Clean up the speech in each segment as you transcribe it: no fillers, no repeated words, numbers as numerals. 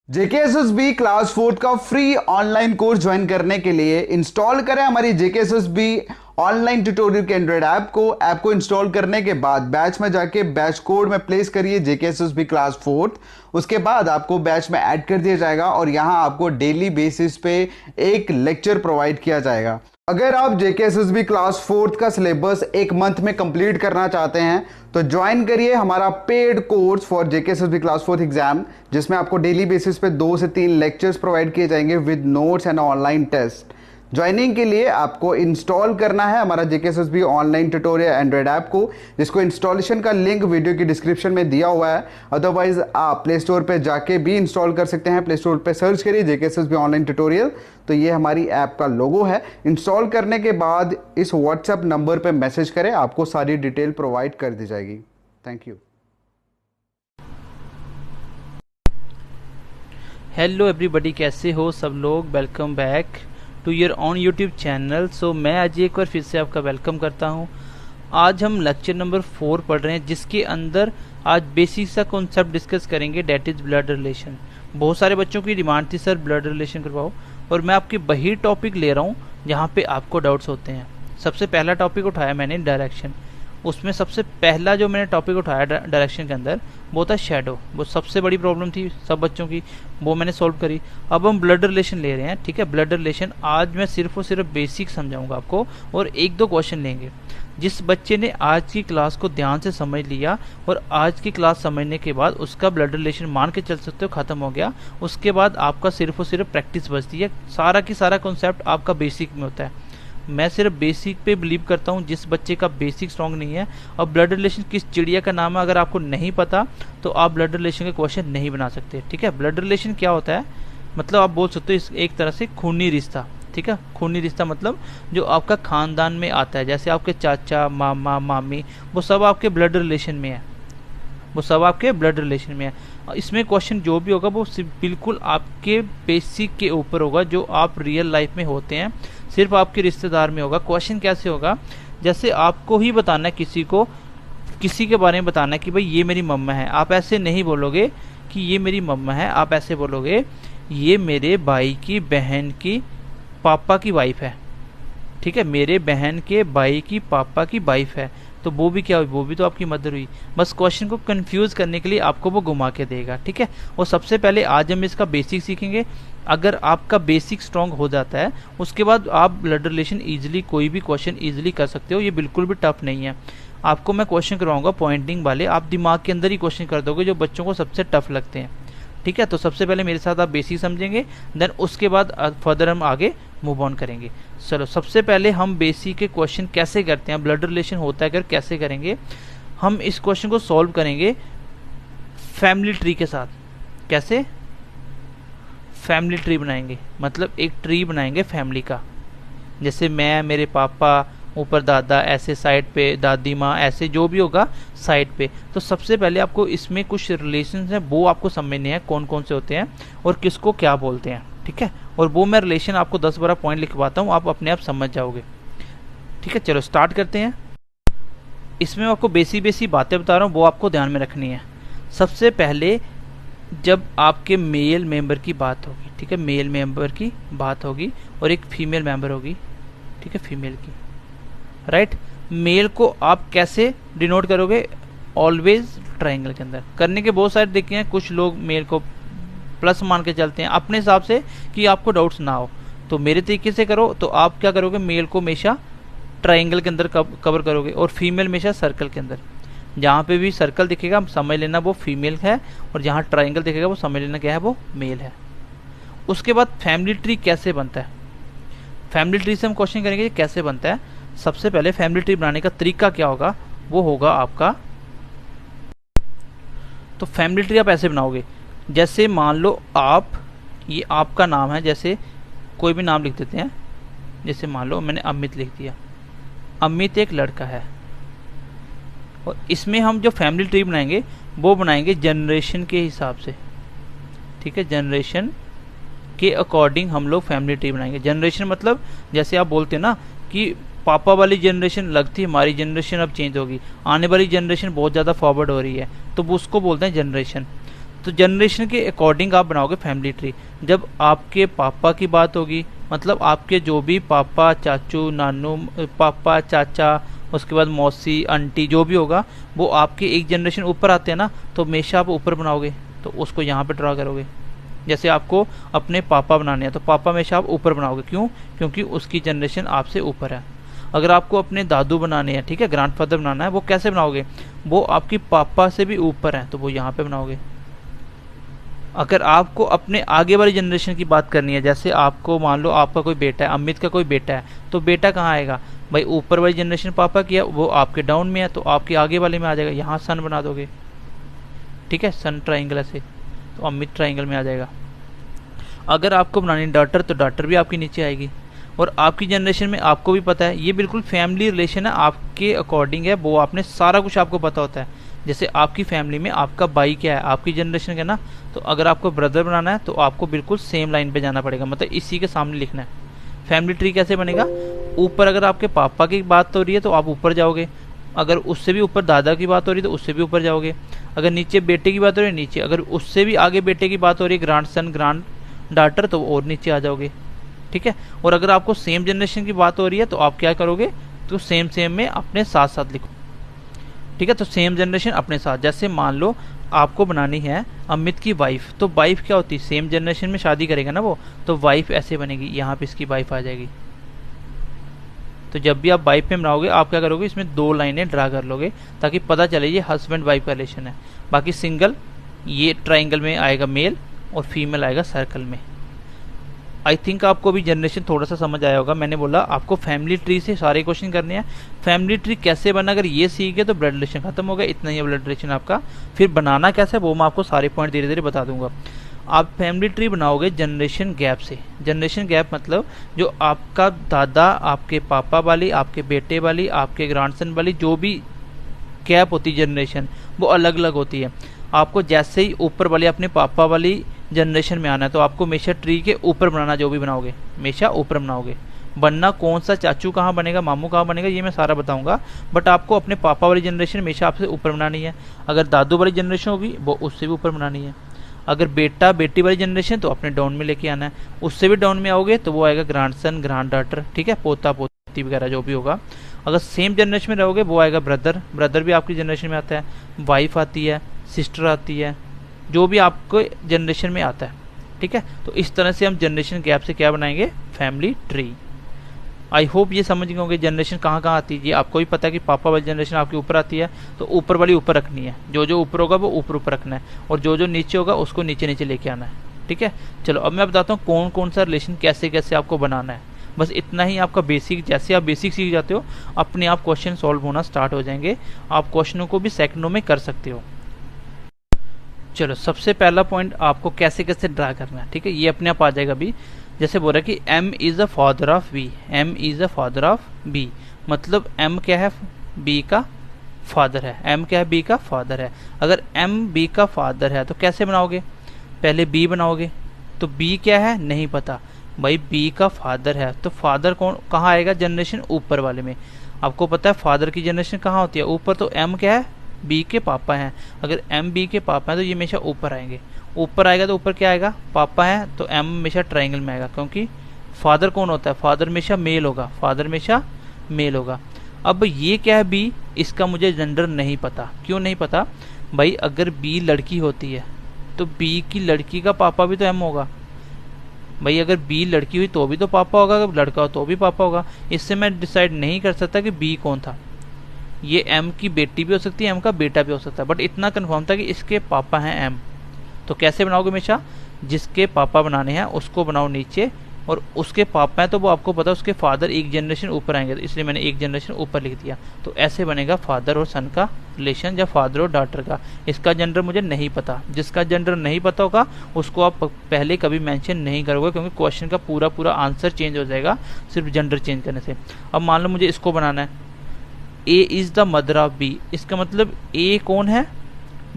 JKSSB class 4 का free online course join करने के लिए इंस्टॉल करें हमारी जेकेएसएसबी ऑनलाइन ट्यूटोरियल के एंड्रॉइड ऐप को इंस्टॉल करने के बाद बैच में जाके बैच कोड में प्लेस करिए जेकेएसएसबी क्लास 4। उसके बाद आपको बैच में ऐड कर दिया जाएगा और यहां आपको डेली बेसिस पे एक लेक्चर प्रोवाइड किया जाएगा। अगर आप जेकेएसएसबी क्लास 4 का सिलेबस एक मंथ में कंप्लीट करना चाहते हैं तो ज्वाइन करिए हमारा paid course for JKSSB class 4 exam, जिसमें आपको डेली बेसिस पे 2 से 3 लेक्चर्स प्रोवाइड किए जाएंगे with notes and online test. Joining के लिए आपको इंस्टॉल करना है हमारा JKSSB online tutorial Android app को, जिसको इंस्टॉलेशन का लिंक वीडियो की डिस्क्रिप्शन में दिया हुआ है। अदरवाइज आप प्ले स्टोर पे जाके भी इंस्टॉल कर सकते हैं। प्ले स्टोर पे सर्च करिए जेकेएसएसबी ऑनलाइन ट्यूटोरियल, तो ये हमारी ऐप का लोगो है। इंस्टॉल करने के बाद इस व्हाट्सएप नंबर पे मैसेज करें, आपको सारी डिटेल प्रोवाइड कर दी जाएगी। Thank you. हेलो एवरीबॉडी, कैसे हो सब लोग। Welcome back to your own YouTube channel. So मैं आज एक बार फिर से आपका वेलकम करता हूं। आज हम लेक्चर नंबर 4 पढ़ रहे हैं, जिसके अंदर आज बेसिक सा कॉन्सेप्ट डिस्कस करेंगे, डेट इज ब्लड रिलेशन। बहुत सारे बच्चों की डिमांड थी सर ब्लड रिलेशन करवाओ, और मैं आपकी वही टॉपिक ले रहा हूँ जहाँ पे आपको डाउट्स होते हैं। सबसे पहला टॉपिक उठाया मैंने डायरेक्शन। उसमें सबसे पहला जो मैंने टॉपिक उठाया डायरेक्शन के अंदर वो था शेडो। वो सबसे बड़ी प्रॉब्लम थी सब बच्चों की, वो मैंने सॉल्व करी। अब हम ब्लड रिलेशन ले रहे हैं, ठीक है। ब्लड रिलेशन आज मैं सिर्फ और सिर्फ बेसिक समझाऊंगा आपको, और एक दो क्वेश्चन लेंगे। जिस बच्चे ने आज की क्लास को ध्यान से समझ लिया और आज की क्लास समझने के बाद उसका ब्लड रिलेशन मान के चल सकते हो खत्म हो गया, उसके बाद आपका सिर्फ और सिर्फ प्रैक्टिस बचती है। सारा की सारा कॉन्सेप्ट आपका बेसिक में होता है। मैं सिर्फ बेसिक पे बिलीव करता हूँ। जिस बच्चे का बेसिक स्ट्रॉन्ग नहीं है, अब ब्लड रिलेशन किस चिड़िया का नाम है अगर आपको नहीं पता तो आप ब्लड रिलेशन के क्वेश्चन नहीं बना सकते, ठीक है। ब्लड रिलेशन क्या होता है, मतलब आप बोल सकते हो एक तरह से खूनी रिश्ता, ठीक है। खूनी रिश्ता मतलब जो आपका खानदान में आता है, जैसे आपके चाचा मामा मामी, वो सब आपके ब्लड रिलेशन में है, वो सब आपके ब्लड रिलेशन में है। इसमें क्वेश्चन जो भी होगा वो बिल्कुल आपके बेसिक के ऊपर होगा, जो आप रियल लाइफ में होते हैं, सिर्फ आपके रिश्तेदार में होगा। क्वेश्चन कैसे होगा, जैसे आपको ही बताना है किसी को, किसी के बारे में बताना है कि भाई ये मेरी मम्मा है। आप ऐसे नहीं बोलोगे कि ये मेरी मम्मा है, आप ऐसे बोलोगे ये मेरे भाई की बहन की पापा की वाइफ है, ठीक है। मेरे बहन के भाई की पापा की वाइफ है, तो वो भी क्या हुई, वो भी तो आपकी मदर हुई। बस क्वेश्चन को कंफ्यूज करने के लिए आपको वो घुमा के देगा, ठीक है। और सबसे पहले आज हम इसका बेसिक सीखेंगे। अगर आपका बेसिक स्ट्रांग हो जाता है, उसके बाद आप ब्लड रिलेशन इजीली कोई भी क्वेश्चन इजीली कर सकते हो। ये बिल्कुल भी टफ नहीं है। आपको मैं क्वेश्चन करवाऊंगा पॉइंटिंग वाले, आप दिमाग के अंदर ही क्वेश्चन कर दोगे जो बच्चों को सबसे टफ लगते हैं, ठीक है। तो सबसे पहले मेरे साथ आप बेसिक समझेंगे, देन उसके बाद फर्दर हम आगे मूव ऑन करेंगे। चलो सबसे पहले हम बेसिक के क्वेश्चन कैसे करते हैं, ब्लड रिलेशन होता है अगर कैसे करेंगे। हम इस क्वेश्चन को सॉल्व करेंगे फैमिली ट्री के साथ। कैसे, फैमिली ट्री बनाएंगे, मतलब एक ट्री बनाएंगे फैमिली का। जैसे मैं, मेरे पापा, ऊपर दादा, ऐसे साइड पे दादी माँ, ऐसे जो भी होगा साइड पे। तो सबसे पहले आपको इसमें कुछ रिलेशन हैं वो आपको समझने हैं, कौन कौन से होते हैं और किसको क्या बोलते हैं, ठीक है। और वो मैं रिलेशन आपको 10-12 पॉइंट लिखवाता हूँ, आप अपने आप समझ जाओगे, ठीक है। चलो स्टार्ट करते हैं। इसमें आपको बेसिक बातें बता रहा हूँ, वो आपको ध्यान में रखनी है। सबसे पहले जब आपके मेल मेंबर की बात होगी, ठीक है, मेल मेंबर की बात होगी और एक फीमेल मेंबर होगी, ठीक है, फीमेल की, राइट। मेल को आप कैसे डिनोट करोगे, ऑलवेज ट्राइंगल के अंदर। करने के बहुत सारे देखे हैं, कुछ लोग मेल को प्लस मान के चलते हैं अपने हिसाब से कि आपको डाउट्स ना हो। तो मेरे तरीके से करो तो आप क्या करोगे, मेल को हमेशा ट्राइंगल के अंदर कवर करोगे और फीमेल हमेशा सर्कल के अंदर। जहाँ पे भी सर्कल दिखेगा समझ लेना वो फीमेल है, और जहाँ ट्राइंगल दिखेगा वो समझ लेना क्या है, वो मेल है। उसके बाद फैमिली ट्री कैसे बनता है, फैमिली ट्री से हम क्वेश्चन करेंगे कैसे बनता है। सबसे पहले फैमिली ट्री बनाने का तरीका क्या होगा, वो होगा आपका, तो फैमिली ट्री आप ऐसे बनाओगे, जैसे मान लो आप, ये आपका नाम है, जैसे कोई भी नाम लिख देते हैं। जैसे मान लो मैंने अमित लिख दिया, अमित एक लड़का है। और इसमें हम जो फैमिली ट्री बनाएंगे वो बनाएंगे जनरेशन के हिसाब से, ठीक है। जनरेशन के अकॉर्डिंग हम लोग फैमिली ट्री बनाएंगे। जनरेशन मतलब जैसे आप बोलते हैं ना कि पापा वाली जनरेशन अलग थी, हमारी जनरेशन अब चेंज होगी, आने वाली जनरेशन बहुत ज़्यादा फॉरवर्ड हो रही है, तो वो उसको बोलते हैं जनरेशन। तो जनरेशन के अकॉर्डिंग आप बनाओगे फैमिली ट्री। जब आपके पापा की बात होगी, मतलब आपके जो भी पापा, चाचू, नानू, पापा, चाचा, उसके बाद मौसी, आंटी, जो भी होगा वो आपके एक जनरेशन ऊपर आते हैं ना, तो हमेशा आप ऊपर बनाओगे, तो उसको यहाँ पे ड्रा करोगे। जैसे आपको अपने पापा बनाने हैं तो पापा हमेशा आप ऊपर बनाओगे, क्यों? क्योंकि उसकी जनरेशन आपसे ऊपर है। अगर आपको अपने दादू बनाने हैं, ठीक है, ग्रैंडफादर बनाना है, वो कैसे बनाओगे? वो आपकी पापा से भी ऊपर है, तो वो यहाँ पे बनाओगे। अगर आपको अपने आगे वाली जनरेशन की बात करनी है, जैसे आपको मान लो आपका कोई बेटा है, अमित का कोई बेटा है, तो बेटा कहाँ आएगा भाई? ऊपर वाली जनरेशन पापा की है, वो आपके डाउन में है, तो आपके आगे वाले में आ जाएगा, यहाँ सन बना दोगे, ठीक है, सन ट्राइंगल ऐसे, तो अमित ट्राइंगल में आ जाएगा। अगर आपको बनानी डॉटर, तो डॉटर भी आपकी नीचे आएगी। और आपकी जनरेशन में आपको भी पता है, ये बिल्कुल फैमिली रिलेशन है, आपके अकॉर्डिंग है, वो आपने सारा कुछ आपको पता होता है। जैसे आपकी फैमिली में आपका भाई क्या है, आपकी जनरेशन का ना, तो अगर आपको ब्रदर बनाना है तो आपको बिल्कुल सेम लाइन पे जाना पड़ेगा, मतलब इसी के सामने लिखना है। फैमिली ट्री कैसे बनेगा? ऊपर अगर आपके पापा की बात हो रही है तो आप ऊपर जाओगे, अगर उससे भी ऊपर दादा की बात हो रही है तो उससे भी ऊपर जाओगे, अगर नीचे बेटे की बात हो रही है नीचे, अगर उससे भी आगे बेटे की बात हो रही है, ग्रांड सन, ग्रांड डॉटर, तो और नीचे आ जाओगे, ठीक है। और अगर आपको सेम जनरेशन की बात हो रही है तो आप क्या करोगे? तो सेम सेम में अपने साथ साथ लिखो, ठीक है। तो सेम जनरेशन अपने साथ, जैसे मान लो आपको बनानी है अमित की वाइफ, तो वाइफ क्या होती है? सेम जनरेशन में शादी करेगा ना वो, तो वाइफ ऐसे बनेगी, यहाँ पे इसकी वाइफ आ जाएगी। तो जब भी आप वाइफ में बनाओगे आप क्या करोगे? इसमें 2 लाइनें ड्रा कर लोगे ताकि पता चले ये हस्बैंड वाइफ का रिलेशन है। बाकी सिंगल ये ट्राइंगल में आएगा मेल और फीमेल आएगा सर्कल में। आई थिंक आपको भी जनरेशन थोड़ा सा समझ आया होगा। मैंने बोला आपको फैमिली ट्री से सारे क्वेश्चन करने हैं। फैमिली ट्री कैसे बना, अगर ये सीख गए तो ब्लड रिलेशन खत्म हो गया, इतना ही ब्लड रिलेशन आपका। फिर बनाना कैसे वो मैं आपको सारे पॉइंट धीरे धीरे बता दूंगा। आप फैमिली ट्री बनाओगे जनरेशन गैप से। जनरेशन गैप मतलब जो आपका दादा, आपके पापा वाली, आपके बेटे वाली, आपके ग्रैंडसन वाली जो भी गैप होती है जनरेशन, वो अलग अलग होती है। आपको जैसे ही ऊपर वाली अपने पापा वाली जनरेशन में आना है तो आपको हमेशा ट्री के ऊपर बनाना, जो भी बनाओगे हमेशा ऊपर बनाओगे। बनना कौन सा चाचू कहाँ बनेगा, मामू कहाँ बनेगा, ये मैं सारा बताऊंगा, बट आपको अपने पापा वाली जनरेशन हमेशा आपसे ऊपर बनानी है। अगर दादू वाली जनरेशन होगी वो उससे भी ऊपर बनानी है। अगर बेटा बेटी वाली जनरेशन तो अपने डाउन में लेके आना है। उससे भी डाउन में आओगे तो वो आएगा ग्रैंडसन, ग्रैंड डॉटर, ठीक है, पोता पोती वगैरह जो भी होगा। अगर सेम जनरेशन में रहोगे वो आएगा ब्रदर, ब्रदर भी आपकी जनरेशन में आता है, वाइफ आती है, सिस्टर आती है, जो भी आपको जनरेशन में आता है, ठीक है। तो इस तरह से हम जनरेशन गैप से क्या बनाएंगे? Family tree. आई होप ये समझ गए होंगे जनरेशन कहाँ कहाँ आती है। ये आपको भी पता है कि पापा वाली जनरेशन आपके ऊपर आती है तो ऊपर वाली ऊपर रखनी है, जो जो ऊपर होगा वो ऊपर ऊपर रखना है, और जो जो नीचे होगा उसको नीचे नीचे लेके आना है, ठीक है। चलो अब मैं बताता हूँ कौन कौन सा रिलेशन कैसे कैसे आपको बनाना है। बस इतना ही आपका बेसिक, जैसे आप बेसिक सीख जाते हो अपने आप क्वेश्चन सॉल्व होना स्टार्ट हो जाएंगे। आप क्वेश्चनों को भी सेकंडों में कर सकते हो। चलो सबसे पहला पॉइंट आपको कैसे कैसे ड्रा करना है, ठीक है, ये अपने आप आ जाएगा अभी। जैसे बोल रहा है कि M is the father of B, M is the father of B, मतलब M क्या है? B का फादर है। M क्या है? B का फादर है। अगर M B का फादर है तो कैसे बनाओगे? पहले B बनाओगे, तो B क्या है नहीं पता भाई, B का फादर है तो फादर कौन कहाँ आएगा? जनरेशन ऊपर वाले में। आपको पता है फादर की जनरेशन कहाँ होती है? ऊपर। तो M क्या है? B के पापा हैं। अगर M B के पापा हैं तो ये हमेशा ऊपर आएंगे। ऊपर आएगा तो ऊपर क्या आएगा? पापा है, तो M हमेशा ट्राइंगल में आएगा, क्योंकि फादर कौन होता है? फादर हमेशा मेल होगा, फादर हमेशा मेल होगा। अब ये क्या है? B, इसका मुझे जेंडर नहीं पता। क्यों नहीं पता भाई? अगर B लड़की होती है तो B की लड़की का पापा भी तो M होगा भाई। अगर B लड़की हुई तो भी तो पापा होगा, अगर लड़का हो तो भी पापा होगा। इससे मैं डिसाइड नहीं कर सकता कि B कौन था। ये M की बेटी भी हो सकती है, M का बेटा भी हो सकता है, बट इतना कंफर्म था कि इसके पापा हैं M। तो कैसे बनाओगे? हमेशा जिसके पापा बनाने हैं उसको बनाओ नीचे, और उसके पापा हैं तो वो आपको पता है उसके फादर एक जनरेशन ऊपर आएंगे, तो इसलिए मैंने एक जनरेशन ऊपर लिख दिया। तो ऐसे बनेगा फादर और सन का रिलेशन, या फादर और डॉटर का। इसका जेंडर मुझे नहीं पता। जिसका जेंडर नहीं पता होगा उसको आप पहले कभी मेंशन नहीं करोगे, क्योंकि क्वेश्चन का पूरा पूरा आंसर चेंज हो जाएगा सिर्फ जेंडर चेंज करने से। अब मान लो मुझे इसको बनाना है, A is the mother of B, इसका मतलब A कौन है?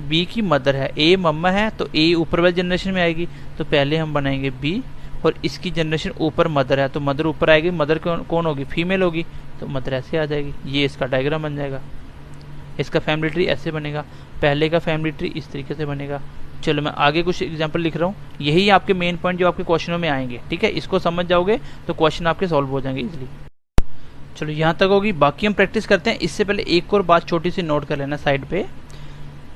B की मदर है। A मम्मा है तो A ऊपर वाली जनरेशन में आएगी, तो पहले हम बनाएंगे B, और इसकी जनरेशन ऊपर मदर है तो मदर ऊपर आएगी। मदर कौन होगी? फीमेल होगी, तो मदर ऐसे आ जाएगी। ये इसका डायग्राम बन जाएगा। इसका फैमिली ट्री ऐसे बनेगा। पहले का फैमिली ट्री इस तरीके से बनेगा, चलो मैं आगे कुछ एग्जांपल लिख रहा हूँ, यही आपके मेन पॉइंट जो आपके क्वेश्चनों में आएंगे, ठीक है। इसको समझ जाओगे तो क्वेश्चन आपके सॉल्व हो जाएंगे इजीली। चलो यहाँ तक होगी, बाकी हम प्रैक्टिस करते हैं। इससे पहले एक और बात छोटी सी नोट कर लेना साइड पे।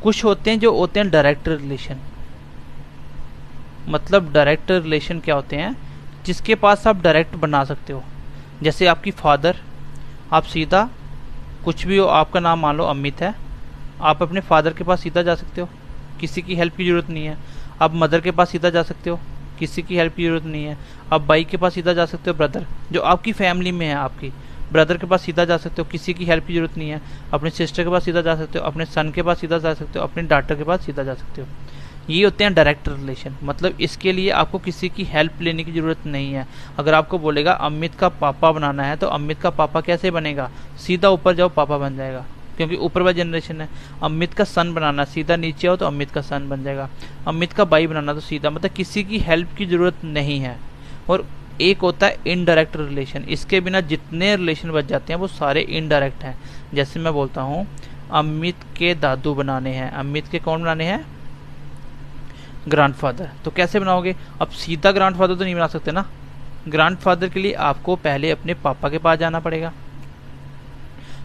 कुछ होते हैं जो होते हैं डायरेक्ट रिलेशन, मतलब डायरेक्ट रिलेशन क्या होते हैं, जिसके पास आप डायरेक्ट बना सकते हो। जैसे आपकी फादर, आप सीधा कुछ भी हो, आपका नाम मान लो अमित है, आप अपने फादर के पास सीधा जा सकते हो, किसी की हेल्प की ज़रूरत नहीं है। आप मदर के पास सीधा जा सकते हो, किसी की हेल्प की ज़रूरत नहीं है। आप भाई के पास सीधा जा सकते हो, ब्रदर जो आपकी फैमिली में है, आपकी ब्रदर के पास सीधा जा सकते हो, किसी की हेल्प की ज़रूरत नहीं है। अपने सिस्टर के पास सीधा जा सकते हो, अपने सन के पास सीधा जा सकते हो, अपने डॉटर के पास सीधा जा सकते हो। ये होते हैं डायरेक्ट रिलेशन, मतलब इसके लिए आपको किसी की हेल्प लेने की ज़रूरत नहीं है। अगर आपको बोलेगा अमित का पापा बनाना है, तो अमित का पापा कैसे बनेगा, सीधा ऊपर जाओ पापा बन जाएगा, क्योंकि ऊपर वाला जनरेशन है। अमित का सन बनाना, सीधा नीचे आओ तो अमित का सन बन जाएगा। अमित का भाई बनाना तो सीधा, मतलब किसी की हेल्प की ज़रूरत नहीं है। और एक होता है इनडायरेक्ट रिलेशन, इसके बिना जितने रिलेशन बच जाते हैं वो सारे इनडायरेक्ट हैं। जैसे मैं बोलता हूँ अमित के दादू बनाने हैं, अमित के कौन बनाने हैं, ग्रैंडफादर। तो कैसे बनाओगे, अब सीधा ग्रैंडफादर तो नहीं बना सकते ना। ग्रैंडफादर के लिए आपको पहले अपने पापा के पास जाना पड़ेगा,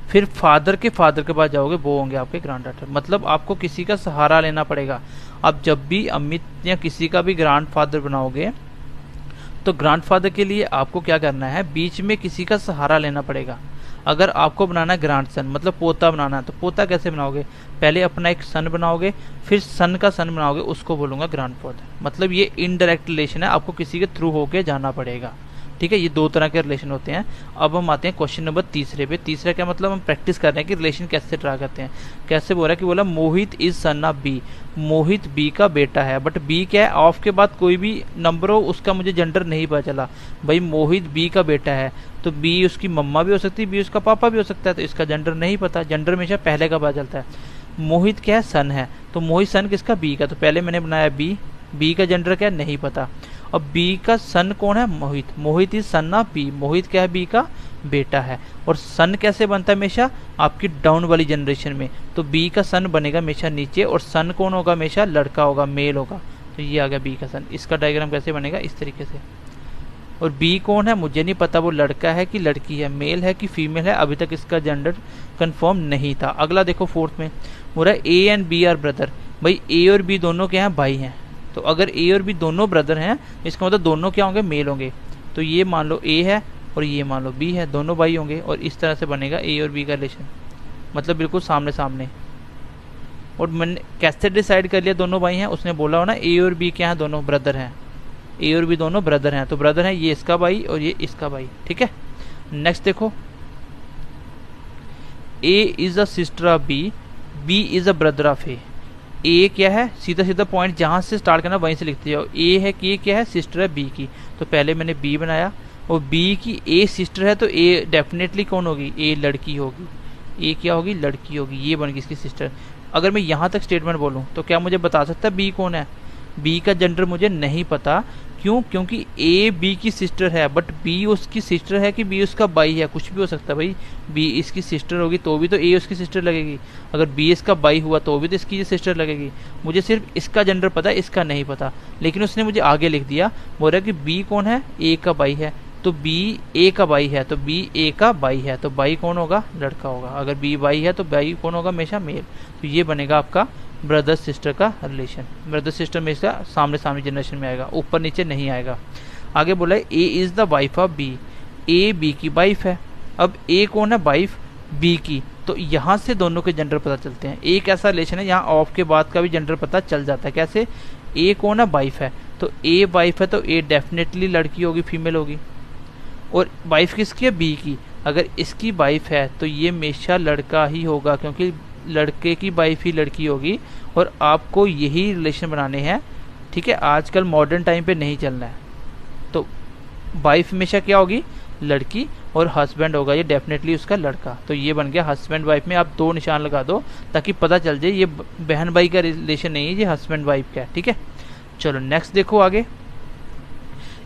फिर फादर के पास जाओगे, वो होंगे आपके ग्रैंडडॉटर। मतलब आपको किसी का सहारा लेना पड़ेगा। अब जब भी अमित या किसी का भी ग्रैंडफादर बनाओगे तो ग्रैंडफादर के लिए आपको क्या करना है, बीच में किसी का सहारा लेना पड़ेगा। अगर आपको बनाना है ग्रैंडसन, मतलब पोता बनाना है, तो पोता कैसे बनाओगे, पहले अपना एक सन बनाओगे, फिर सन का सन बनाओगे, उसको बोलूंगा ग्रैंडफादर। मतलब ये इनडायरेक्ट रिलेशन है, आपको किसी के थ्रू होके जाना पड़ेगा, ठीक है। ये दो तरह के रिलेशन होते हैं। अब हम आते हैं क्वेश्चन नंबर तीसरे पे। तीसरा क्या मतलब, हम प्रैक्टिस कर रहे हैं कि रिलेशन कैसे ड्रा करते हैं। कैसे बोल रहा है कि बोला Mohit is son of B, Mohit B का बेटा है। बट बी क्या है, ऑफ के बाद कोई भी नंबर हो उसका मुझे जेंडर नहीं पता चला। भाई मोहित बी का बेटा है, तो बी उसकी मम्मा भी हो सकती है, बी उसका पापा भी हो सकता है, तो इसका जेंडर नहीं पता। जेंडर हमेशा पहले का पता चलता है। मोहित क्या है, सन है, तो मोहित सन किसका, बी का, तो पहले मैंने बनाया बी, बी का जेंडर क्या नहीं पता। अब बी का सन कौन है, मोहित, मोहित इज सन ऑफ बी, मोहित क्या है, बी का बेटा है। और सन कैसे बनता है हमेशा, आपकी डाउन वाली जनरेशन में, तो बी का सन बनेगा हमेशा नीचे, और सन कौन होगा, हमेशा लड़का होगा, मेल होगा। तो ये आ गया बी का सन। इसका डायग्राम कैसे बनेगा, इस तरीके से। और बी कौन है, मुझे नहीं पता वो लड़का है कि लड़की है, मेल है कि फीमेल है, अभी तक इसका जेंडर कंफर्म नहीं था। अगला देखो फोर्थ में बोला A and B are brother. भाई ए और बी दोनों क्या हैं, भाई हैं। तो अगर ए और बी दोनों ब्रदर हैं, इसका मतलब दोनों क्या होंगे, मेल होंगे। तो ये मान लो ए है और ये मान लो बी है, दोनों भाई होंगे। और इस तरह से बनेगा ए और बी का रिलेशन, मतलब बिल्कुल सामने सामने। और मैंने कैसे डिसाइड कर लिया दोनों भाई हैं, उसने बोला हो ना ए और बी क्या है, दोनों ब्रदर हैं, ए और बी दोनों ब्रदर हैं। तो ब्रदर है ये इसका भाई और ये इसका भाई, ठीक है। नेक्स्ट देखो, A is a sister of B, B is a brother of A. A क्या है, सीधा सीधा पॉइंट जहां से स्टार्ट करना वहीं से लिखते जाओ। ए है कि क्या है, सिस्टर है बी की, तो पहले मैंने बी बनाया। और बी की ए सिस्टर है, तो ए डेफिनेटली कौन होगी, ए लड़की होगी। ए क्या होगी, लड़की होगी, ये बन गई इसकी सिस्टर। अगर मैं यहाँ तक स्टेटमेंट बोलूँ तो क्या मुझे बता सकता है बी कौन है, बी का जेंडर मुझे नहीं पता। क्यों, क्योंकि ए बी की सिस्टर है, बट बी उसकी सिस्टर है कि बी उसका भाई है, कुछ भी हो सकता है भाई। बी इसकी सिस्टर होगी तो भी तो ए उसकी सिस्टर लगेगी, अगर बी इसका भाई हुआ तो भी तो इसकी सिस्टर लगेगी। मुझे सिर्फ इसका जेंडर पता है, इसका नहीं पता। लेकिन उसने मुझे आगे लिख दिया, बोल रहा है कि बी कौन है, ए का भाई है, तो बी ए का भाई है, तो बी ए का भाई है, तो भाई कौन होगा, लड़का होगा। अगर बी भाई है तो भाई कौन होगा, हमेशा मेल। तो ये बनेगा आपका ब्रदर सिस्टर का रिलेशन। ब्रदर सिस्टर में इसका सामने सामने जनरेशन में आएगा, ऊपर नीचे नहीं आएगा। आगे बोला है A is the wife of B, A B की वाइफ है। अब ए कौन है, वाइफ बी की, तो यहाँ से दोनों के जेंडर पता चलते हैं। एक ऐसा रिलेशन है यहाँ ऑफ के बाद का भी जेंडर पता चल जाता है। कैसे, ए कौन है, वाइफ है, तो ए वाइफ है तो ए डेफिनेटली लड़की होगी, फीमेल होगी। और वाइफ किसकी है, बी की, अगर इसकी वाइफ है तो ये हमेशा लड़का ही होगा, क्योंकि लड़के की वाइफ ही लड़की होगी। और आपको यही रिलेशन बनाने हैं, ठीक है। आजकल मॉडर्न टाइम पे नहीं चलना है। तो वाइफ हमेशा क्या होगी, लड़की, और हस्बैंड होगा ये डेफिनेटली उसका लड़का। तो ये बन गया हस्बैंड वाइफ में आप दो निशान लगा दो ताकि पता चल जाए ये बहन भाई का रिलेशन नहीं है, ये हस्बैंड वाइफ का है, ठीक है। चलो नेक्स्ट देखो आगे,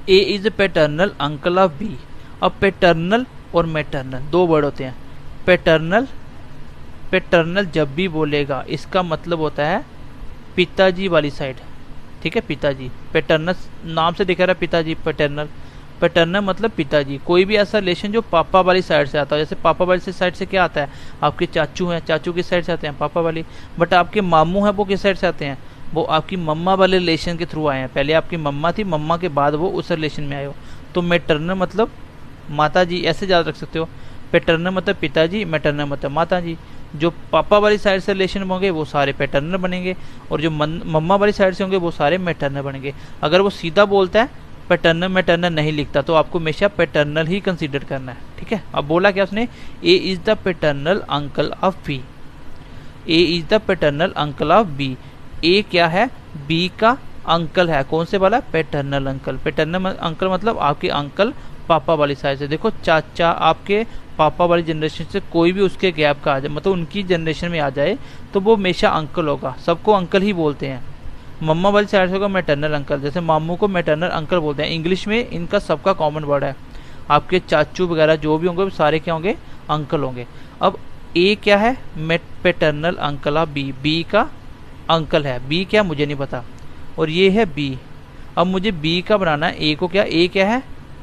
A is paternal uncle of B. अब पैटर्नल और मैटर्नल दो वर्ड होते हैं। पैटर्नल, पैटर्नल जब भी बोलेगा इसका मतलब होता है पिताजी वाली साइड, ठीक है, पिताजी। पैटर्नल नाम से दिखा रहा है पिताजी, पैटर्नल। पैटर्नल मतलब पिताजी, कोई भी ऐसा रिलेशन जो पापा वाली साइड से आता है। जैसे पापा वाली साइड से क्या आता है, आपके चाचू हैं, चाचू किस साइड से आते हैं, पापा वाली। बट आपके मामू हैं, वो किस साइड से आते हैं, वो आपकी मम्मा वाले रिलेशन के थ्रू आए हैं। पहले आपकी मम्मा थी, मम्मा के बाद वो उस रिलेशन में आए हो। तो मैटरनल मतलब माता जी, ऐसे याद रख सकते हो। पैटर्नल मतलब पिताजी, मैटरनल मतलब माता जी। जो पापा वाली साइड से रिलेशन होंगे वो सारे पैटर्नल बनेंगे, और जो मम्मा वाली साइड से होंगे वो सारे मैटरनल बनेंगे। अगर वो सीधा बोलता है पैटर्नल मैटरनल नहीं लिखता, तो आपको हमेशा पैटर्नल ही कंसीडर करना है, ठीक है। अब बोला क्या उसने, A is the paternal uncle of B. A is the paternal uncle of B. A क्या है, बी का अंकल है। कौन से वाला, पैटर्नल अंकल। पैटर्नल अंकल मतलब आपके अंकल पापा वाली साइड से। देखो चाचा आपके पापा वाली जनरेशन से कोई भी उसके गैप का आ जाए, मतलब उनकी जनरेशन में आ जाए, तो वो हमेशा अंकल होगा। सबको अंकल ही बोलते हैं। मम्मा वाली साइड से होगा मैटरनल अंकल, जैसे मामू को मैटरनल अंकल बोलते हैं। इंग्लिश में इनका सबका कॉमन वर्ड है। आपके चाचू वगैरह जो भी होंगे वो सारे क्या होंगे, अंकल होंगे। अब ए क्या है, paternal uncle of B. B का अंकल है, बी क्या मुझे नहीं पता, और ये है बी। अब मुझे बी का बनाना है। ए को क्या, ए क्या है,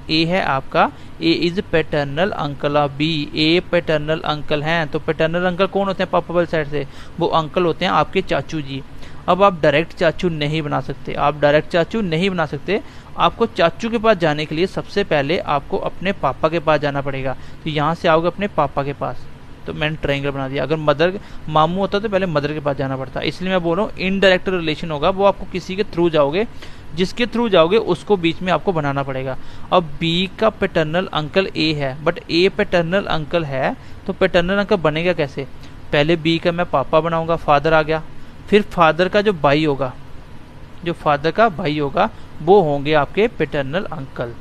ए है आपका, A is paternal uncle of B. A paternal uncle हैं। तो पैटर्नल अंकल कौन होते हैं पापा वाली साइड से, वो अंकल होते हैं आपके चाचू जी। अब आप डायरेक्ट चाचू नहीं बना सकते, आप डायरेक्ट चाचू नहीं बना सकते। आपको चाचू के पास जाने के लिए सबसे पहले आपको अपने पापा के पास जाना पड़ेगा। तो यहाँ से आओगे अपने पापा के पास, तो मैंने ट्रायंगल बना दिया। अगर मदर मामू होता तो पहले मदर के पास जाना पड़ता, इसलिए मैं बोल रहा हूँ इनडायरेक्ट रिलेशन होगा, वो आपको किसी के थ्रू जाओगे, जिसके थ्रू जाओगे उसको बीच में आपको बनाना पड़ेगा। अब बी का पैटर्नल अंकल ए है, बट ए पैटर्नल अंकल है, तो पैटर्नल अंकल बनेगा कैसे, पहले बी का मैं पापा बनाऊंगा, फादर आ गया। फिर फादर का जो भाई होगा, जो फादर का भाई होगा वो होंगे आपके पैटर्नल अंकल।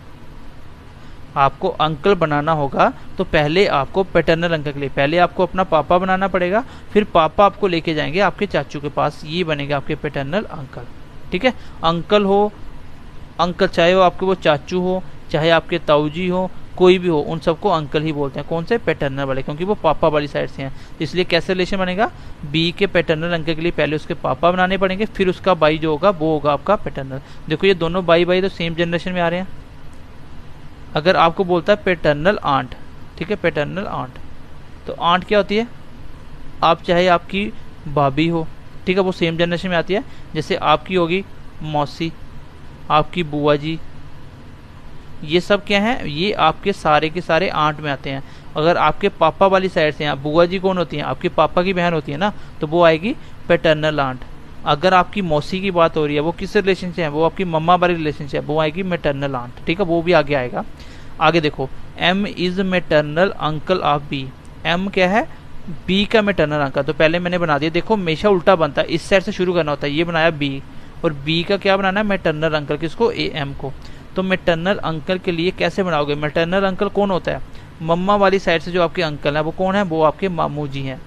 आपको अंकल बनाना होगा तो पहले आपको पैटर्नल अंकल के लिए पहले आपको अपना पापा बनाना पड़ेगा, फिर पापा आपको लेके जाएंगे आपके चाचू के पास, ये बनेगा आपके पैटर्नल अंकल, ठीक है। अंकल हो, अंकल चाहे वो आपके वो चाचू हो, चाहे आपके ताऊजी हो, कोई भी हो, उन सबको अंकल ही बोलते हैं। कौन से, पैटर्नल वाले, क्योंकि वो पापा वाली साइड से हैं। इसलिए कैसे रिलेशन बनेगा, बी के पैटर्नल अंकल के लिए पहले उसके पापा बनाने पड़ेंगे, फिर उसका भाई जो होगा वो होगा आपका पैटर्नल। देखो ये दोनों भाई भाई तो सेम जनरेशन में आ रहे हैं। अगर आपको बोलता है पैटर्नल आंट, ठीक है, पैटर्नल आंट, तो आंट क्या होती है, आप चाहे आपकी भाभी हो, ठीक है, वो सेम जनरेशन में आती है। जैसे आपकी होगी मौसी, आपकी बुआ जी, ये सब क्या है, ये आपके सारे के सारे आंट में आते हैं। अगर आपके पापा वाली साइड से हैं, बुआ जी कौन होती हैं, आपके पापा की बहन होती है ना, तो वो आएगी पैटर्नल आंट। अगर आपकी मौसी की बात हो रही है, वो किस रिलेशन से है, वो आपकी मम्मा वाली रिलेशन से है, वो आएगी मैटरनल आंट, ठीक है, वो भी आगे आएगा। आगे देखो, M is maternal uncle of B. M क्या है, बी का मैटरनल अंकल, तो पहले मैंने बना दिया। देखो हमेशा उल्टा बनता है, इस साइड से शुरू करना होता है। ये बनाया बी, और बी का क्या बनाना है, मैटरनल अंकल, किसको, ए एम को। तो मैटरनल अंकल के लिए कैसे बनाओगे, मैटरनल अंकल कौन होता है, मम्मा वाली साइड से जो आपके अंकल हैं वो कौन है, वो आपके मामू जी हैं।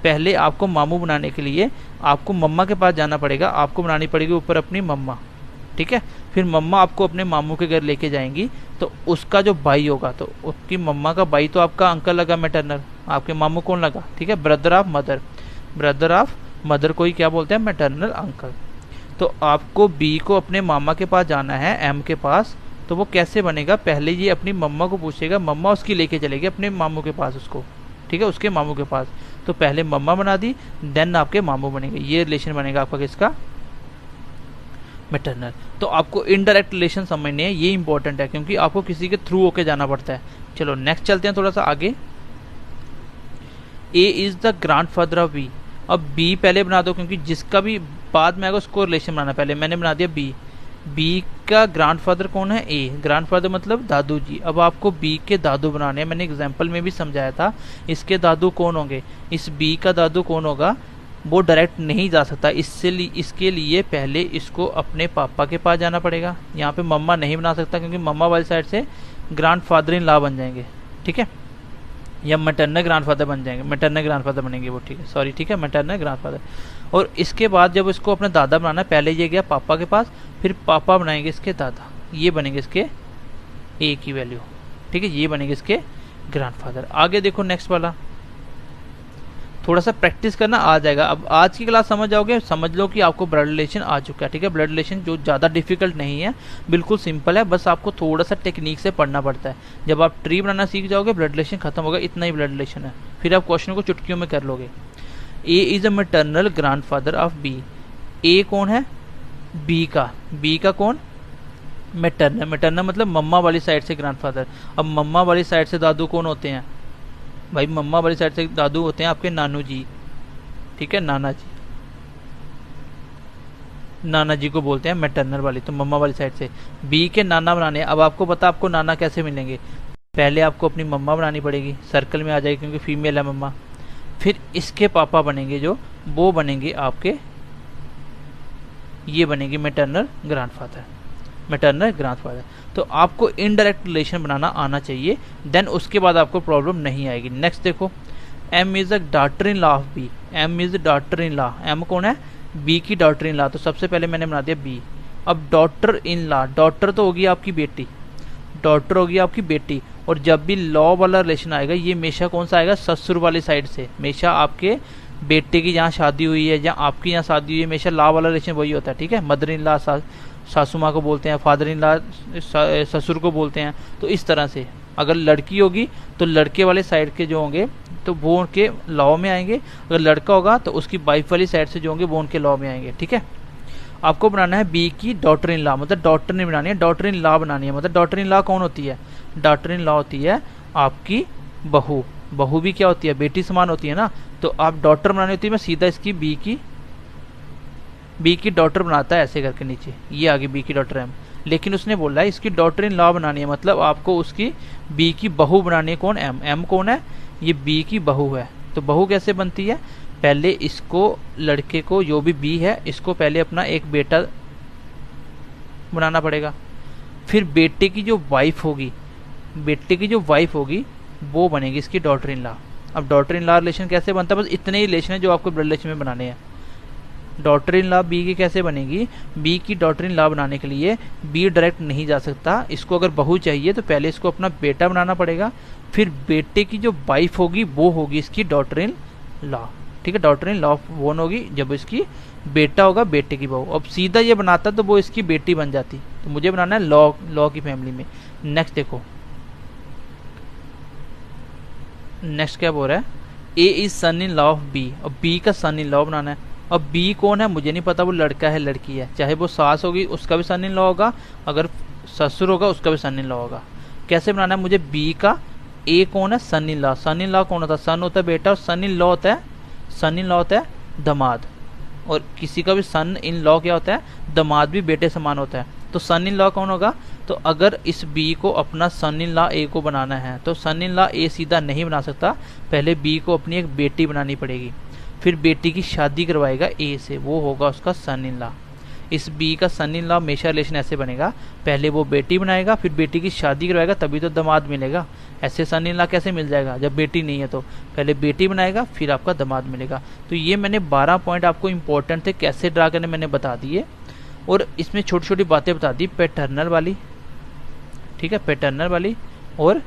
पहले आपको मामू बनाने के लिए आपको मम्मा के पास जाना पड़ेगा, आपको बनानी पड़ेगी ऊपर अपनी मम्मा, ठीक है। फिर मम्मा आपको अपने मामू के घर लेके जाएंगी, तो उसका जो भाई होगा, तो उसकी मम्मा का भाई तो आपका अंकल लगा मैटरनल, आपके मामू कौन लगा, ठीक है, brother of mother. Brother of mother को ही क्या बोलते हैं, मैटरनल अंकल। तो आपको बी को अपने मामा के पास जाना है, एम के पास, तो वो कैसे बनेगा, पहले ये अपनी मम्मा को पूछेगा, मम्मा उसकी लेके चलेगी अपने मामू के पास उसको, ठीक है, उसके मामू के पास। तो पहले मम्मा बना दी, देन आपके मामू बनेंगे, ये रिलेशन बनेगा आपका किसका, मैटरनल। तो आपको इनडायरेक्ट रिलेशन समझने हैं, ये इंपॉर्टेंट है, क्योंकि आपको किसी के थ्रू होके जाना पड़ता है। चलो नेक्स्ट चलते हैं थोड़ा सा आगे। A is the grandfather of B. अब बी पहले बना दो, क्योंकि जिसका भी बाद में आएगा उसको रिलेशन बनाना, पहले मैंने बना दिया बी। बी का ग्रैंडफादर कौन है, ए। ग्रैंडफादर मतलब दादू जी। अब आपको बी के दादू बनाने हैं, मैंने एग्जांपल में भी समझाया था। इसके दादू कौन होंगे, इस बी का दादू कौन होगा, वो डायरेक्ट नहीं जा सकता, इसके लिए पहले इसको अपने पापा के पास जाना पड़ेगा। यहाँ पे मम्मा नहीं बना सकता, क्योंकि मम्मा वाली साइड से ग्रैंडफादर इन लॉ बन जाएंगे, ठीक है, या मैटरनल ग्रैंडफादर बन जाएंगे, मैटरनल ग्रैंडफादर बनेंगे वो, ठीक है, सॉरी, ठीक है, मैटरनल ग्रैंडफादर। और इसके बाद जब इसको अपना दादा बनाना है, पहले ये गया पापा के पास, फिर पापा बनाएंगे इसके दादा, ये बनेंगे इसके ए की वैल्यू, ठीक है, ये बनेंगे इसके ग्रैंडफादर। आगे देखो नेक्स्ट वाला, थोड़ा सा प्रैक्टिस करना आ जाएगा। अब आज की क्लास समझ जाओगे, समझ लो कि आपको ब्लड रिलेशन आ चुका है। ठीक है, ब्लड रिलेशन जो ज़्यादा डिफिकल्ट नहीं है, बिल्कुल सिंपल है, बस आपको थोड़ा सा टेक्निक से पढ़ना पड़ता है। जब आप ट्री बनाना सीख जाओगे ब्लड रिलेशन खत्म होगा, इतना ही ब्लड रिलेशन है, फिर आप क्वेश्चन को चुटकियों में कर लोगे। A is a maternal grandfather of B. A कौन है? बी का कौन? मैटरनल। मैटरनल मतलब मम्मा वाली साइड से ग्रैंडफादर। अब मम्मा वाली साइड से दादू कौन होते हैं भाई? मम्मा वाली साइड से दादू होते हैं आपके नानू जी। ठीक है, नाना जी, नाना जी को बोलते हैं मैटरनल वाली, तो मम्मा वाली साइड से। बी के नाना बनाने। अब आपको पता आपको नाना कैसे मिलेंगे? पहले आपको अपनी मम्मा बनानी पड़ेगी, सर्कल में आ जाएगी क्योंकि फीमेल है मम्मा। फिर इसके पापा बनेंगे जो, वो बनेंगे आपके, ये बनेंगे मैटरनल ग्रैंडफादर, मैटरनल ग्रैंडफादर। तो आपको इनडायरेक्ट रिलेशन बनाना आना चाहिए, देन उसके बाद आपको प्रॉब्लम नहीं आएगी। नेक्स्ट देखो, M is a daughter in law of B. M is daughter in law. M कौन है? बी की डॉटर इन लॉ। तो सबसे पहले मैंने बना दिया बी। अब डॉटर इन लॉ, डॉटर तो होगी आपकी बेटी, डॉटर होगी आपकी बेटी। और जब भी लॉ वाला रिलेशन आएगा, ये हमेशा कौन सा आएगा? ससुर वाली साइड से। हमेशा आपके बेटे की जहाँ शादी हुई है, जहाँ आपकी यहाँ शादी हुई है, हमेशा लॉ वाला रिलेशन वही होता है। ठीक है, मदर इन लॉ सासू माँ को बोलते हैं, फादर इन लॉ ससुर को बोलते हैं। तो इस तरह से अगर लड़की होगी तो लड़के वाले साइड के जो होंगे तो वो उनके लॉ में आएंगे, अगर लड़का होगा तो उसकी वाइफ वाली साइड से जो होंगे वो उनके लॉ में आएंगे। ठीक है, आपको बनाना है बी की डॉटर इन लॉ, मतलब डॉटर नहीं बनानी है, डॉटर इन लॉ बनानी है। मतलब डॉटर इन लॉ कौन होती है? डॉटर इन लॉ होती है आपकी बहू। बहू भी क्या होती है? बेटी समान होती है ना। तो आप डॉटर बनानी होती है, मैं सीधा इसकी बी की डॉटर बनाता है ऐसे करके नीचे, ये आगे बी की डॉटर है। लेकिन उसने बोला है इसकी डॉटर इन लॉ बनानी है, मतलब आपको उसकी बी की बहू बनानी है। कौन? एम। एम कौन है? ये बी की बहू है। तो बहू कैसे बनती है? पहले इसको, लड़के को, जो भी बी है, इसको पहले अपना एक बेटा बनाना पड़ेगा। फिर बेटे की जो वाइफ होगी, बेटे की जो वाइफ होगी वो बनेगी इसकी डॉटर इन लॉ। अब डॉटर इन लॉ रिलेशन कैसे बनता है? बस इतने ही रिलेशन है जो आपको ब्लड रिलेशन में बनाने हैं। डॉटर इन लॉ बी की कैसे बनेगी? बी की डॉटर इन लॉ बनाने के लिए बी डायरेक्ट नहीं जा सकता, इसको अगर बहू चाहिए तो पहले इसको अपना बेटा बनाना पड़ेगा। फिर बेटे की जो वाइफ होगी वो होगी इसकी डॉटर इन लॉ। ठीक है, डॉटर इन लॉ वो होगी जब इसकी बेटा होगा बेटे की बहू। अब सीधा ये बनाता तो वो इसकी बेटी बन जाती, तो मुझे बनाना है लॉ की फैमिली में। नेक्स्ट देखो, नेक्स्ट क्या बोल रहा है? A is son in law of B. और बी का सन इन लॉ बनाना है। अब बी कौन है मुझे नहीं पता, वो लड़का है लड़की है, चाहे वो सास होगी उसका भी सन इन लॉ होगा, अगर ससुर होगा उसका भी सन इन लॉ होगा। कैसे बनाना है मुझे? बी का ए कौन है? सन in law. Sun in law कौन होता है? सन होता है बेटा, और सन इन लॉ होता है, सन इन लॉ होता है दामाद। और किसी का भी सन इन लॉ क्या होता है? दामाद भी बेटे समान होता है। तो सन इन लॉ कौन होगा? तो अगर इस बी को अपना सन इन लॉ ए को बनाना है तो सन इन लॉ ए सीधा नहीं बना सकता, पहले बी को अपनी एक बेटी बनानी पड़ेगी। फिर बेटी की शादी करवाएगा ए से, वो होगा उसका सन इन लॉ। इस बी का सन इन लॉ हमेशा रिलेशन ऐसे बनेगा, पहले वो बेटी बनाएगा, फिर बेटी की शादी करवाएगा, तभी तो दामाद मिलेगा। ऐसे सन इन लॉ कैसे मिल जाएगा जब बेटी नहीं है? तो पहले बेटी बनाएगा फिर आपका दामाद मिलेगा। तो ये मैंने 12 पॉइंट आपको इंपॉर्टेंट थे कैसे ड्रा करने मैंने बता दिए, और इसमें छोटी छोटी बातें बता दी पैटर्नल वाली। ठीक है, पैटर्नल वाली और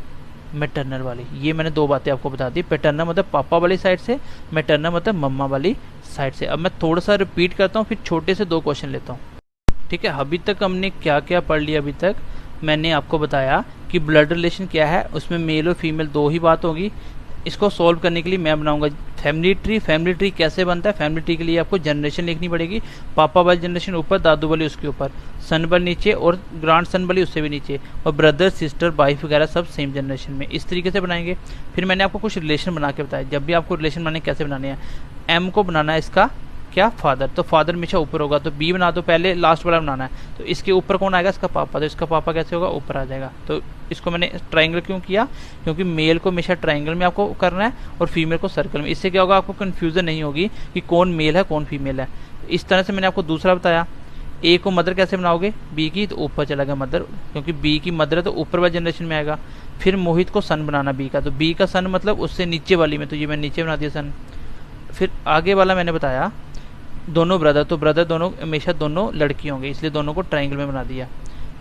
मैटरनल वाली, ये मैंने 2 बातें आपको बता दी। पैटर्नल मतलब पापा वाली साइड से, मैटरनल मतलब मम्मा वाली साइड से। अब मैं थोड़ा सा रिपीट करता हूँ, फिर छोटे से 2 क्वेश्चन लेता हूँ। ठीक है, अभी तक हमने क्या क्या पढ़ लिया? अभी तक मैंने आपको बताया कि ब्लड रिलेशन क्या है, उसमें मेल और फीमेल 2 ही बात होगी। इसको सॉल्व करने के लिए मैं बनाऊंगा फैमिली ट्री। फैमिली ट्री कैसे बनता है? फैमिली ट्री के लिए आपको जनरेशन लिखनी पड़ेगी, पापा वाली जनरेशन ऊपर, दादू वाली उसके ऊपर, सन वाली नीचे, और ग्रांड सन वाली उससे भी नीचे, और ब्रदर सिस्टर वाइफ वगैरह सब सेम जनरेशन में। इस तरीके से बनाएंगे। फिर मैंने आपको कुछ रिलेशन बना के बताया, जब भी आपको रिलेशन बनाने कैसे बनाने हैं। एम को बनाना है इसका क्या? फादर। तो फादर हमेशा ऊपर होगा, तो बी बना दो, पहले लास्ट वाला बनाना है। तो इसके ऊपर कौन आएगा? इसका पापा। तो इसका पापा कैसे होगा? ऊपर आ जाएगा। तो इसको मैंने ट्रायंगल क्यों किया? क्योंकि मेल को हमेशा ट्रायंगल में आपको करना है और फीमेल को सर्कल में। इससे क्या होगा? आपको कन्फ्यूजन नहीं होगी कि कौन मेल है कौन फीमेल है। इस तरह से मैंने आपको दूसरा बताया। ए को मदर कैसे बनाओगे? बी की, तो ऊपर चला गया मदर, क्योंकि बी की मदर है तो ऊपर वाले जनरेशन में आएगा। फिर मोहित को सन बनाना बी का, तो बी का सन मतलब उससे नीचे वाली में, तो ये मैं नीचे बना दिया सन। फिर आगे वाला मैंने बताया दोनों ब्रदर, तो ब्रदर दोनों हमेशा दोनों लड़की होंगे, इसलिए दोनों को ट्रायंगल में बना दिया।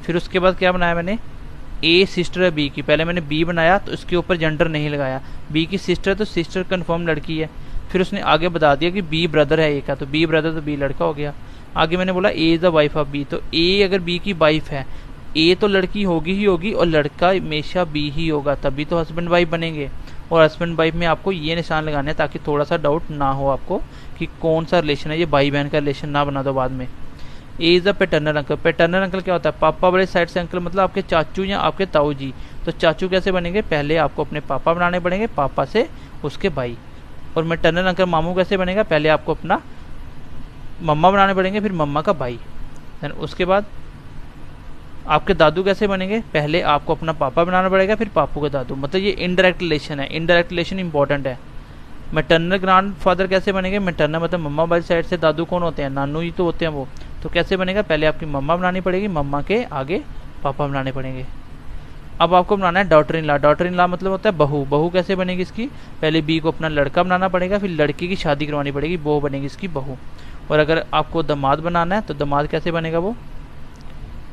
फिर उसके बाद क्या बनाया मैंने? ए सिस्टर है बी की, पहले मैंने बी बनाया तो इसके ऊपर जेंडर नहीं लगाया, बी की सिस्टर तो सिस्टर कन्फर्म लड़की है। फिर फिर उसने आगे बता दिया कि बी ब्रदर है ए का, तो बी ब्रदर तो बी लड़का हो गया। आगे मैंने बोला A is the wife of B, तो ए अगर बी की वाइफ है, ए तो लड़की होगी ही होगी और लड़का हमेशा बी ही होगा, तभी तो हस्बैंड वाइफ बनेंगे। और हस्बैंड वाइफ में आपको ये निशान लगाना है ताकि थोड़ा सा डाउट ना हो आपको कि कौन सा रिलेशन है, ये भाई बहन का रिलेशन ना बना दो बाद में। A is the paternal uncle, paternal uncle क्या होता है, पापा वाले साइड से अंकल मतलब आपके चाचू या आपके ताऊ जी। तो चाचू कैसे बनेंगे, पहले आपको अपने पापा बनाने पड़ेंगे, पापा से उसके भाई। और मैटरनल अंकल मामू कैसे बनेगा, पहले आपको अपना मम्मा बनाने पड़ेंगे, फिर मम्मा का भाई। देन उसके बाद आपके दादू कैसे बनेंगे, पहले आपको अपना पापा बनाना पड़ेगा, फिर पापू का दादू। मतलब ये इनडायरेक्ट रिलेशन है, इनडायरेक्ट रिलेशन इंपॉर्टेंट है। मैटरनल ग्रैंड फादर कैसे बनेंगे, मैटरनल मतलब मम्मा वाली साइड से, दादू कौन होते हैं, नानू ही तो होते हैं वो। तो कैसे बनेगा, पहले आपकी मम्मा बनानी पड़ेगी, मम्मा के आगे पापा बनाने पड़ेंगे। अब आपको बनाना है daughter in law, daughter in law मतलब होता है बहू। बहू कैसे बनेगी इसकी, पहले बी को अपना लड़का बनाना पड़ेगा, फिर लड़की की शादी करवानी पड़ेगी, वो बनेगी इसकी बहू। और अगर आपको दामाद बनाना है तो दामाद कैसे बनेगा, वो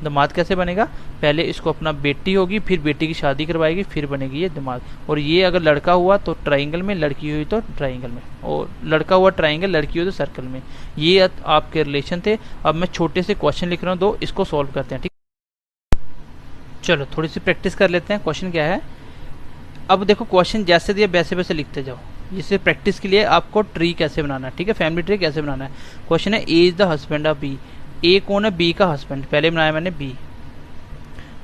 दामाद कैसे बनेगा, पहले इसको अपना बेटी होगी, फिर बेटी की शादी करवाएगी, फिर बनेगी ये दामाद। और ये अगर लड़का हुआ तो ट्राइंगल में, लड़की हुई तो ट्राइंगल में, और लड़का हुआ ट्राइंगल, लड़की हुई तो सर्कल में। ये आपके रिलेशन थे। अब मैं छोटे से क्वेश्चन लिख रहा हूँ, दो इसको सॉल्व करते हैं, ठीक। चलो थोड़ी सी प्रैक्टिस कर लेते हैं। क्वेश्चन क्या है, अब देखो क्वेश्चन जैसे दिया वैसे वैसे लिखते जाओ। जिससे प्रैक्टिस के लिए आपको ट्री कैसे बनाना है, ठीक है, फैमिली ट्री कैसे बनाना है। क्वेश्चन है A is the husband of B, A कौन है, बी का हस्बैंड, पहले बनाया मैंने बी।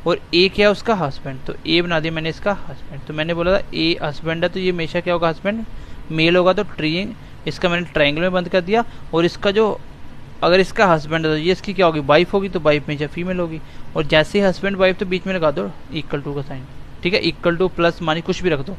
और ए क्या है, उसका हस्बैंड, तो ए बना दिया मैंने इसका हस्बैंड। तो मैंने बोला था ए हस्बैंड है तो ये हमेशा क्या होगा, हस्बैंड मेल होगा, तो ट्री इसका मैंने ट्राइंगल में बंद कर दिया। और इसका जो अगर इसका हस्बैंड है तो ये इसकी क्या होगी, वाइफ होगी, तो वाइफ हमेशा फीमेल होगी। और जैसे ही हस्बैंड वाइफ तो बीच में लगा दो इक्वल टू का साइन, ठीक है, इक्वल टू प्लस मानी कुछ भी रख दो।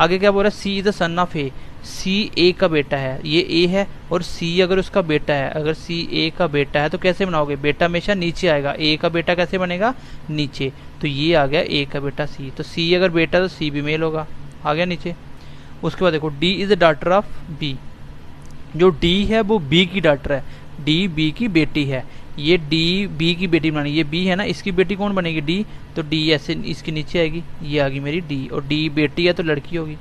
आगे क्या बोल रहा है, C is the son of ए, सी ए का बेटा है, ये ए है और सी अगर उसका बेटा है, अगर सी ए का बेटा है तो कैसे बनाओगे, बेटा हमेशा नीचे आएगा, ए का बेटा कैसे बनेगा, नीचे। तो ये आ गया ए का बेटा सी, तो सी अगर बेटा तो सी भी मेल होगा, आ गया नीचे। उसके बाद देखो D is the daughter of B, जो डी है वो बी की डॉटर है, डी बी की बेटी है, ये डी बी की बेटी बनानी, ये बी है ना, इसकी बेटी कौन बनेगी, डी, तो डी ऐसे इसके नीचे आएगी, ये आ गई मेरी डी, और डी बेटी है तो लड़की होगी।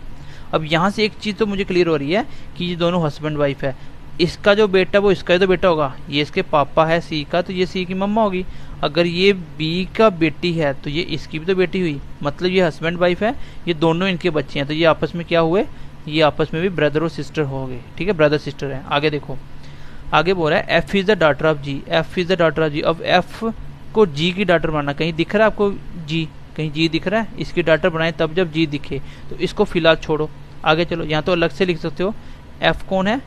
अब यहाँ से एक चीज़ तो मुझे क्लियर हो रही है कि ये दोनों हस्बैंड वाइफ है, इसका जो बेटा वो इसका ही तो बेटा होगा, ये इसके पापा है सी का, तो ये सी की मम्मा होगी। अगर ये बी का बेटी है तो ये इसकी भी तो बेटी हुई, मतलब ये हस्बैंड वाइफ है, ये दोनों इनके बच्चे हैं, तो ये आपस में क्या हुए, ये आपस में भी ब्रदर और सिस्टर हो गए, ठीक है, ब्रदर सिस्टर है। आगे देखो, आगे बोल रहा है F is the daughter of G, F is the daughter of G. अब एफ को जी की डॉटर बनाना, कहीं दिख रहा है आपको जी, कहीं जी दिख रहा है, इसकी डॉटर बनाए तब जब जी दिखे, तो इसको फिलहाल छोड़ो, आगे चलो। यहाँ तो अलग से लिख सकते हो, एफ कौन है,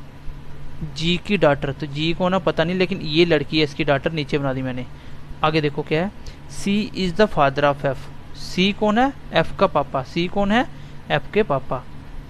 जी की डॉटर, तो जी कौन है पता नहीं, लेकिन ये लड़की है, इसकी डॉटर नीचे बना दी मैंने। आगे देखो क्या है, C is the father of F, C कौन है, एफ का पापा, सी कौन है, एफ के पापा,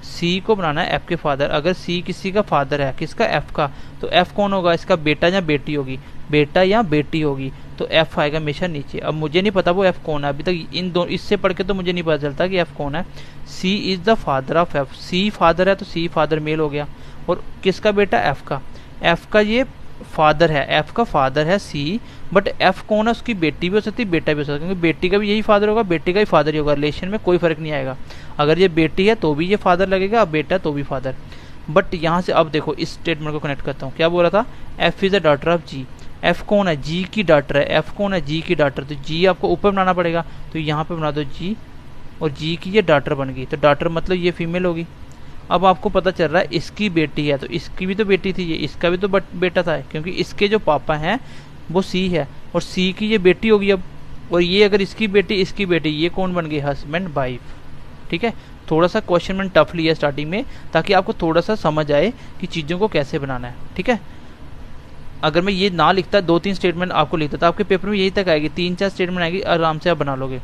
सी को बनाना है एफ के फादर। अगर सी किसी का फादर है, किसका, एफ का, तो एफ कौन होगा, इसका बेटा या बेटी होगी, बेटा या बेटी होगी, तो एफ आएगा हमेशा नीचे। अब मुझे नहीं पता वो एफ कौन है, अभी तक इन दो इससे पढ़ के तो मुझे नहीं पता चलता कि एफ कौन है। C is the father of F, C father है तो सी फादर मेल हो गया, और किसका बेटा, एफ का, एफ का ये फादर है, एफ का फादर है सी, बट एफ कौन है, उसकी बेटी भी हो सकती है, बेटा भी हो सकता है, क्योंकि बेटी का भी यही फादर होगा, बेटी का ही फादर ही होगा, रिलेशन में कोई फर्क नहीं आएगा। अगर ये बेटी है तो भी ये फादर लगेगा, अब बेटा तो भी फादर। बट यहाँ से अब देखो इस स्टेटमेंट को कनेक्ट करता हूँ, क्या बोल रहा था, F is the daughter of G, F कौन है, जी की डॉटर है, एफ कौन है, जी की डॉटर, तो जी आपको ऊपर बनाना पड़ेगा, तो यहाँ पे बना दो जी, और जी की ये डॉटर बन गई, तो डॉटर मतलब ये फीमेल होगी। अब आपको पता चल रहा है इसकी बेटी है, तो इसकी भी तो बेटी थी, ये इसका भी तो बेटा था, क्योंकि इसके जो पापा हैं वो सी है, और सी की ये बेटी होगी अब, और ये अगर इसकी बेटी, ये कौन बन गई, हस्बैंड वाइफ, ठीक है। थोड़ा सा क्वेश्चन मैंने टफ लिया स्टार्टिंग में, ताकि आपको थोड़ा सा समझ आए कि चीज़ों को कैसे बनाना है, ठीक है। अगर मैं ये ना लिखता, 2-3 स्टेटमेंट आपको लिखता, तो आपके पेपर में यही तक आएगी, 3-4 स्टेटमेंट आएगी, आराम से आप बना लोगे।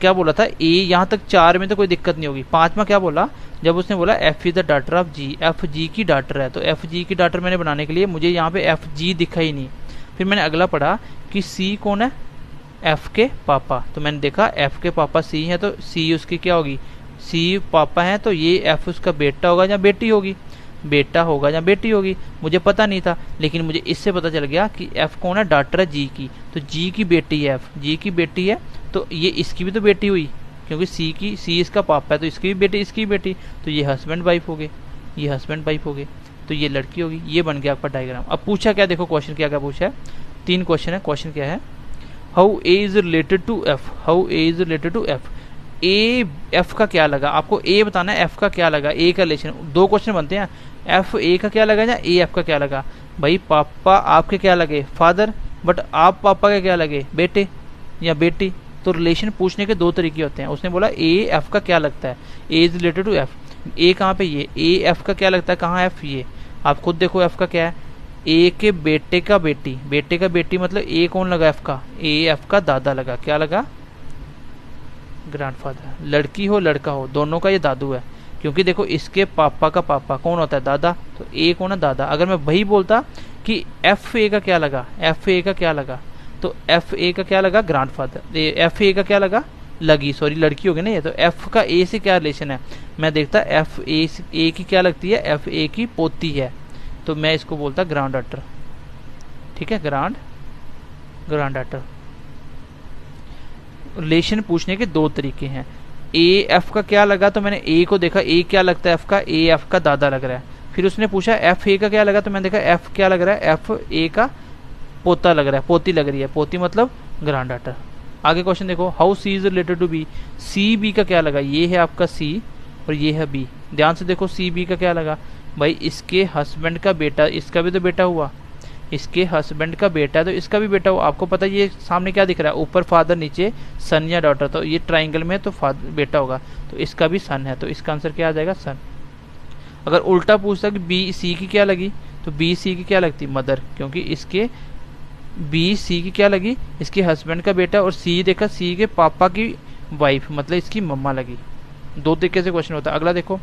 क्या बोला था, ए यहाँ तक 4 में तो कोई दिक्कत नहीं होगी। 5वां क्या बोला, जब उसने बोला F is the daughter of G, F G की डॉटर है, तो एफ जी की डॉटर मैंने बनाने के लिए मुझे यहाँ पे एफ जी दिखा ही नहीं। फिर मैंने अगला पढ़ा कि सी कौन है, एफ के पापा, तो मैंने देखा एफ के पापा सी है, तो सी उसकी क्या होगी, सी पापा है, तो ये एफ उसका बेटा होगा या बेटी होगी, बेटा होगा या बेटी होगी। मुझे पता नहीं था, लेकिन मुझे इससे पता चल गया कि एफ कौन है, डॉटर है जी की, तो जी की बेटी है, एफ जी की बेटी है, तो ये इसकी भी तो बेटी हुई, क्योंकि सी इसका पापा है, तो इसकी भी बेटी, इसकी भी बेटी, तो ये हस्बैंड वाइफ हो गए। ये हस्बैंड वाइफ हो गए, तो ये लड़की होगी। ये बन गया आपका डायग्राम। अब पूछा क्या, देखो क्वेश्चन क्या क्या पूछा है, 3 क्वेश्चन है। क्वेश्चन क्या है, how A is related to F, how A is related to F. A F का क्या लगा, आपको ए बताना है, एफ का क्या लगा, ए का रिलेशन। 2 क्वेश्चन बनते हैं, एफ ए का क्या लगा या ए एफ का क्या लगा। भाई पापा आपके क्या लगे, फादर, बट आप पापा के क्या लगे, बेटे या बेटी। तो रिलेशन पूछने के 2 तरीके होते हैं। उसने बोला ए एफ का क्या लगता है, A is related to F. ए कहाँ पे, ये ए एफ का क्या लगता है, कहाँ एफ, ये आप खुद देखो एफ का क्या है, ए के बेटे का बेटी, बेटे का बेटी मतलब ए कौन लगा एफ का, ए एफ का दादा लगा, क्या लगा, ग्रैंडफादर। लड़की हो लड़का हो दोनों का ये दादू है, क्योंकि देखो इसके पापा का पापा कौन होता है, दादा, तो ए कौन है, दादा। अगर मैं वही बोलता कि एफ ए का क्या लगा, एफ ए का क्या लगा, तो एफ ए का क्या लगा, ग्रैंडफादर। एफ ए का क्या लगा, लगी, सॉरी लड़की होगी ना ये, तो एफ का ए से क्या रिलेशन है, मैं देखता एफ ए की क्या लगती है, एफ ए की पोती है, तो मैं इसको बोलता ग्रैंड डॉटर। ठीक है, ग्रैंड डॉटर। रिलेशन पूछने के 2 तरीके हैं। ए एफ का क्या लगा, तो मैंने ए को देखा, ए क्या लगता है एफ का, ए एफ का दादा लग रहा है। फिर उसने पूछा एफ ए का क्या लगा, तो मैंने देखा एफ क्या लग रहा है, एफ ए का पोता लग रहा है, पोती लग रही है, पोती मतलब ग्रैंड डॉटर। आगे क्वेश्चन देखो, how C is related to B, C B का क्या लगा, ये है आपका सी और ये है बी। ध्यान से देखो सी बी का क्या लगा, भाई इसके हस्बैंड का बेटा, इसका भी तो बेटा हुआ, इसके हस्बैंड का बेटा है तो इसका भी बेटा हुआ। आपको पता है ये सामने क्या दिख रहा है, ऊपर फादर नीचे सन या डॉटर, तो ये ट्राइंगल में तो फादर बेटा होगा, तो इसका भी सन है, तो इसका आंसर क्या आ जाएगा, सन। अगर उल्टा पूछता कि बी सी की क्या लगी, तो बी सी की क्या लगती, मदर, क्योंकि इसके बी सी की क्या लगी, इसके हस्बैंड का बेटा, और सी देखा सी के पापा की वाइफ मतलब इसकी मम्मा लगी। 2 तरीके से क्वेश्चन होता है। अगला देखो,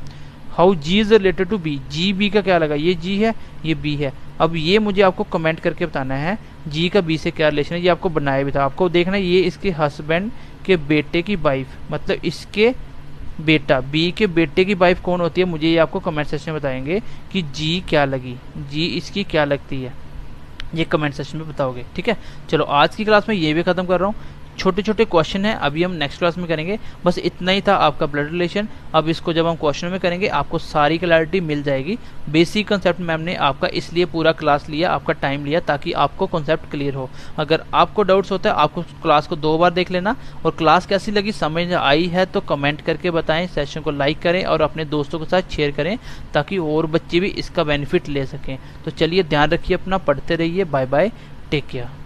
how G is related to B, G B का क्या लगा, ये जी है ये बी है। अब ये मुझे आपको कमेंट करके बताना है जी का बी से क्या रिलेशन है, ये आपको बनाया भी था, आपको देखना है। ये इसके हस्बैंड के बेटे की वाइफ मतलब इसके बेटा, बी के बेटे की वाइफ कौन होती है, मुझे ये आपको कमेंट सेक्शन में बताएंगे कि जी क्या लगी, जी इसकी क्या लगती है, ये कमेंट सेक्शन में बताओगे। ठीक है, चलो आज की क्लास में ये भी खत्म कर रहा हूँ। छोटे छोटे क्वेश्चन है, अभी हम नेक्स्ट क्लास में करेंगे। बस इतना ही था आपका ब्लड रिलेशन। अब इसको जब हम क्वेश्चन में करेंगे आपको सारी क्लैरिटी मिल जाएगी। बेसिक कंसेप्ट मैम ने आपका इसलिए पूरा क्लास लिया, आपका टाइम लिया, ताकि आपको कंसेप्ट क्लियर हो। अगर आपको डाउट्स होता है आपको क्लास को 2 बार देख लेना, और क्लास कैसी लगी, समझ आई है तो कमेंट करके बताएं, सेशन को लाइक करें और अपने दोस्तों के साथ शेयर करें, ताकि और बच्चे भी इसका बेनिफिट ले सकें। तो चलिए ध्यान रखिए अपना, पढ़ते रहिए, बाय बाय, टेक केयर।